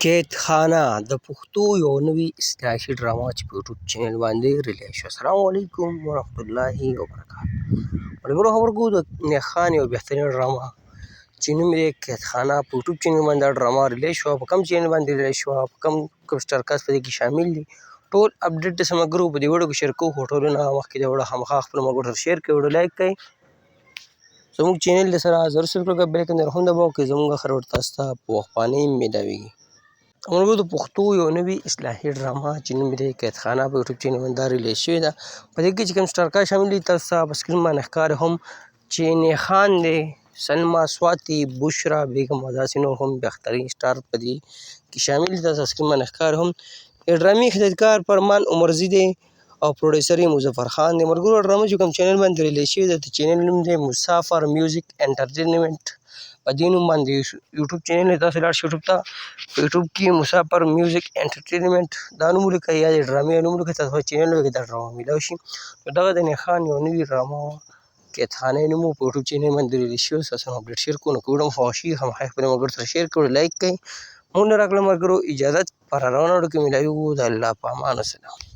قید خانه د پښتو یو نوې اصطلاحي ډرامه چې په یوټیوب چینل باندې ریلیز شوه. السلام علیکم ورحمت الله وبرکاتو. ملګرو خبر کوو د نیک خان یو بهترین ډرامه چې نوم یې قید خانه په یوټیوب چینل باندې دا ډرامه ریلیز شوه. په کوم چینل باندې ریلیز شوه، په کوم سټارکاست په دې کې شامل دي، ټول اپډیټ د ملګرو په دې ویډیو کې شیر کوو. خو ټولو نه مخکې دا ویډیو خامخا خپلو ملګرو سره شیر کړئ، ویډیو لایک کړئ، زموږ چینل د سره ضرور سبسکرایب کړئ، بیل ایکن هم دباؤ که زموږ هر وخت تاسو ته په وخت میلاویږي. ملګرو د پښتو یو نوې اصطلاحي ډرامه چې نوم یې قید خانه په یوټیوب چینل باندې دا ریلیز شوې ده. په دې کې چې کوم سټارکاست شامل دي تاسو ته په سکرین باندې ښکاري هم چې نیک خان دی، سلما، سواتي، بشرا بیګم او داسې نور هم بهترین سټار په دې کې شامل دي. تاسو سکرین باندې ښکاري هم د ډرامې هدایتکار فرمان عمرزي دی او پروډوسر یې مظفر خان دی. ملګرو ډرامه چې کوم چینل باندې ریلیز شوې ده د چینل نوم دی مسافر میوزیک انټرټینمنټ. په دې نوم باندې یوټیوب چینل دی، تاسو لاړ شئ یوټیوب ته، په یوټیوب کې مسافر میوزیک انټرټینمنټ دا نوم ولیکئ یا د ډرامې نوم ولیکئ، تاسو په چینل کې دا ډرامه میلاو شي. نو دغه د نیک خان یو نوې ډرامه وه، قید خانه یې نوم و، په یوټیوب چینل باندې ریلیز شوی. تاسو هم اپډیټ شیر کوو. نو که ویډیو مو خوښ شي خامخا خپلو ملګرو سره شیر کړئ، لایک کړئ. مونږ نه راکړه ملګرو اجازت په را روانه ویډیو کې میلاویږو. د الله په امان. السلام.